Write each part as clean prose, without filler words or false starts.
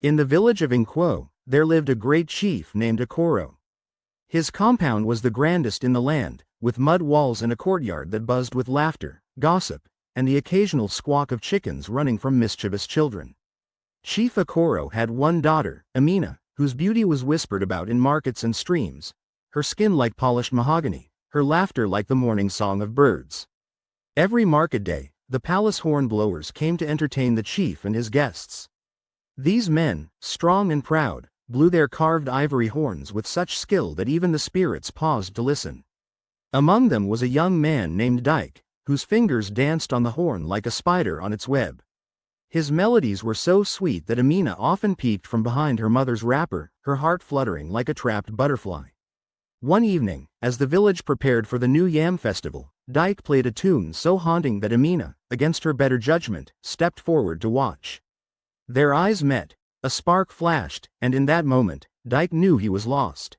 In the village of Nkwo, there lived a great chief named Okoro. His compound was the grandest in the land, with mud walls and a courtyard that buzzed with laughter, gossip, and the occasional squawk of chickens running from mischievous children. Chief Okoro had one daughter, Amina, whose beauty was whispered about in markets and streams, her skin like polished mahogany, her laughter like the morning song of birds. Every market day, the palace horn blowers came to entertain the chief and his guests. These men, strong and proud, blew their carved ivory horns with such skill that even the spirits paused to listen. Among them was a young man named Dyke, whose fingers danced on the horn like a spider on its web. His melodies were so sweet that Amina often peeked from behind her mother's wrapper, her heart fluttering like a trapped butterfly. One evening, as the village prepared for the new yam festival, Dyke played a tune so haunting that Amina, against her better judgment, stepped forward to watch. Their eyes met, a spark flashed, and in that moment, Dyke knew he was lost.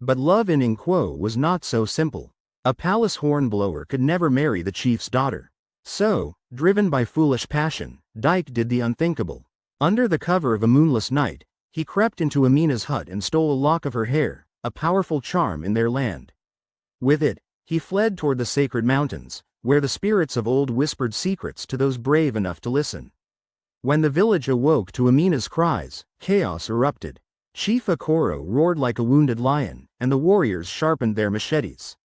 But love in Nkwo was not so simple. A palace horn blower could never marry the chief's daughter. So, driven by foolish passion, Dyke did the unthinkable. Under the cover of a moonless night, he crept into Amina's hut and stole a lock of her hair, a powerful charm in their land. With it, he fled toward the sacred mountains, where the spirits of old whispered secrets to those brave enough to listen. When the village awoke to Amina's cries, chaos erupted. Chief Okoro roared like a wounded lion, and the warriors sharpened their machetes.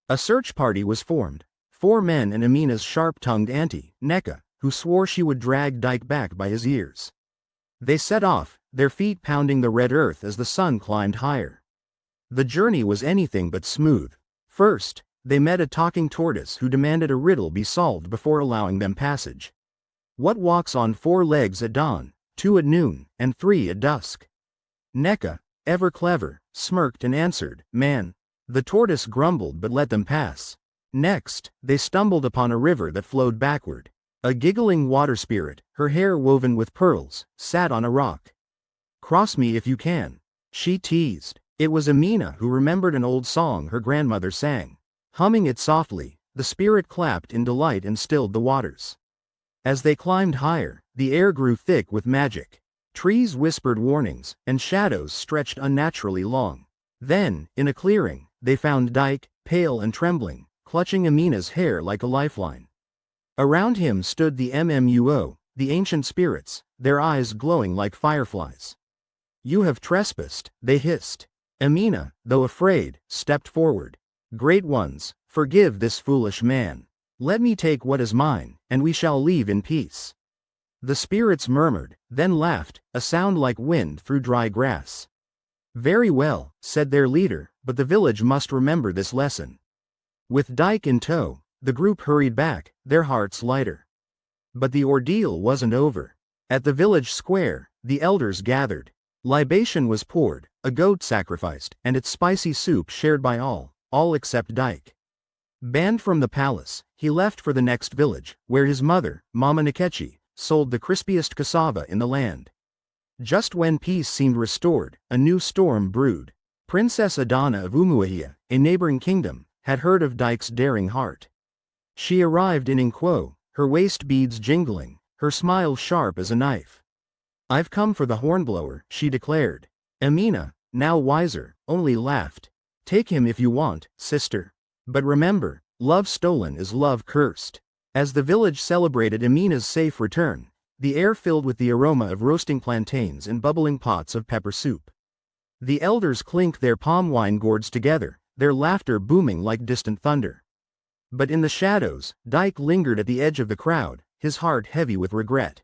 A search party was formed, 4 men and Amina's sharp-tongued auntie, Nkwo, who swore she would drag Dyke back by his ears. They set off, their feet pounding the red earth as the sun climbed higher. The journey was anything but smooth. First, they met a talking tortoise who demanded a riddle be solved before allowing them passage. What walks on 4 legs at dawn, 2 at noon, and 3 at dusk? Nkwo, ever clever, smirked and answered, "Man." The tortoise grumbled but let them pass. Next, they stumbled upon a river that flowed backward. A giggling water spirit, her hair woven with pearls, sat on a rock. "Cross me if you can," she teased. It was Amina who remembered an old song her grandmother sang. Humming it softly, the spirit clapped in delight and stilled the waters. As they climbed higher, the air grew thick with magic. Trees whispered warnings, and shadows stretched unnaturally long. Then, in a clearing, they found Dyke, pale and trembling, clutching Amina's hair like a lifeline. Around him stood the Mmuo, the ancient spirits, their eyes glowing like fireflies. "You have trespassed," they hissed. Amina, though afraid, stepped forward. "Great ones, forgive this foolish man. Let me take what is mine, and we shall leave in peace." The spirits murmured, then laughed, a sound like wind through dry grass. "Very well," said their leader, "but the village must remember this lesson." With Dyke in tow, the group hurried back, their hearts lighter. But the ordeal wasn't over. At the village square, the elders gathered. Libation was poured, a goat sacrificed, and its spicy soup shared by all except Dyke. Banned from the palace, he left for the next village, where his mother, Mama Nkechi, sold the crispiest cassava in the land. Just when peace seemed restored, a new storm brewed. Princess Adana of Umuahia, a neighboring kingdom, had heard of Dyke's daring heart. She arrived in Nkwo, her waist beads jingling, her smile sharp as a knife. "I've come for the hornblower," she declared. Amina, now wiser, only laughed. "Take him if you want, sister. But remember, love stolen is love cursed." As the village celebrated Amina's safe return, the air filled with the aroma of roasting plantains and bubbling pots of pepper soup. The elders clinked their palm wine gourds together, their laughter booming like distant thunder. But in the shadows, Dyke lingered at the edge of the crowd, his heart heavy with regret.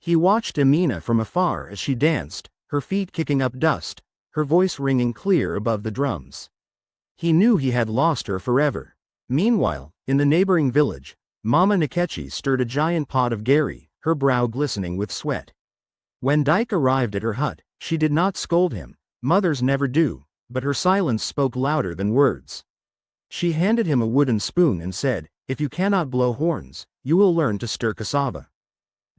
He watched Amina from afar as she danced, her feet kicking up dust, her voice ringing clear above the drums. He knew he had lost her forever. Meanwhile, in the neighboring village, Mama Nkechi stirred a giant pot of gari, her brow glistening with sweat. When Dyke arrived at her hut, she did not scold him. Mothers never do, but her silence spoke louder than words. She handed him a wooden spoon and said, "If you cannot blow horns, you will learn to stir cassava."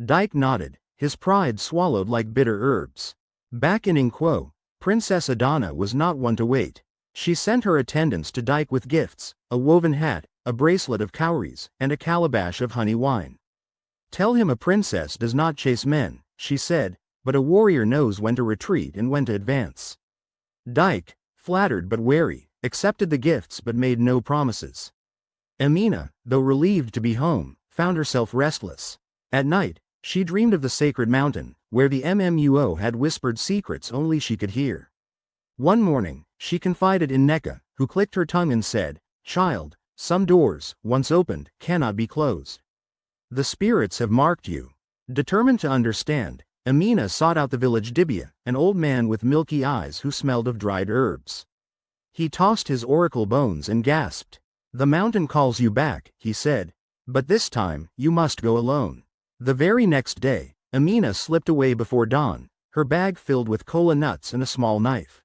Dyke nodded, his pride swallowed like bitter herbs. Back in Nkwo, Princess Adana was not one to wait. She sent her attendants to Dyke with gifts, a woven hat, a bracelet of cowries, and a calabash of honey wine. "Tell him a princess does not chase men," she said, but a warrior knows when to retreat and when to advance. Dike, flattered but wary, accepted the gifts but made no promises. Amina, though relieved to be home, found herself restless. At night, she dreamed of the sacred mountain, where the Mmuo had whispered secrets only she could hear. One morning, she confided in Neka, who clicked her tongue and said, "Child, some doors, once opened, cannot be closed. The spirits have marked you." Determined to understand, Amina sought out the village Dibia, an old man with milky eyes who smelled of dried herbs. He tossed his oracle bones and gasped. "The mountain calls you back," he said. "But this time, you must go alone." The very next day, Amina slipped away before dawn, her bag filled with kola nuts and a small knife.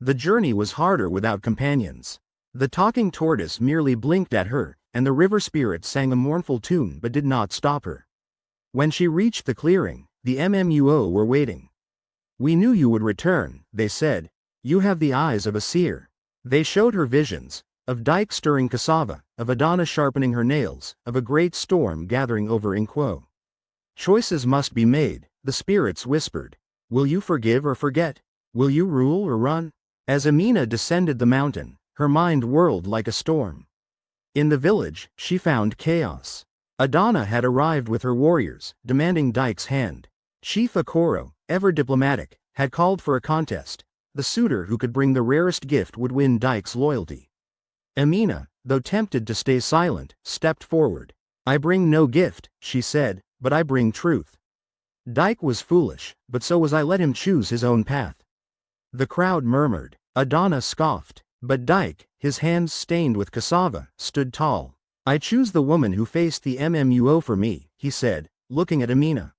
The journey was harder without companions. The talking tortoise merely blinked at her, and the river spirit sang a mournful tune but did not stop her. When she reached the clearing, the Mmuo were waiting. "We knew you would return," they said. "You have the eyes of a seer." They showed her visions, of Dike stirring cassava, of Adana sharpening her nails, of a great storm gathering over Nkwo. "Choices must be made," the spirits whispered. "Will you forgive or forget? Will you rule or run?" As Amina descended the mountain, her mind whirled like a storm. In the village, she found chaos. Adana had arrived with her warriors, demanding Dike's hand. Chief Okoro, ever diplomatic, had called for a contest. The suitor who could bring the rarest gift would win Dike's loyalty. Amina, though tempted to stay silent, stepped forward. "I bring no gift," she said, "but I bring truth." Dike was foolish, but so was I. Let him choose his own path. The crowd murmured. Adana scoffed. But Dike, his hands stained with cassava, stood tall. "I choose the woman who faced the Mmuo for me," he said, looking at Amina.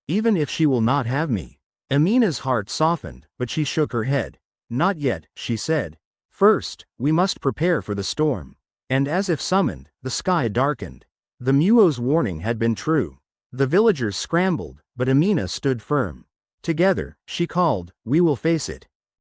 "Even if she will not have me." Amina's heart softened, but she shook her head. "Not yet," she said. "First, we must prepare for the storm." And as if summoned, the sky darkened. The Muo's warning had been true. The villagers scrambled, but Amina stood firm. Together, she called, "We will face it."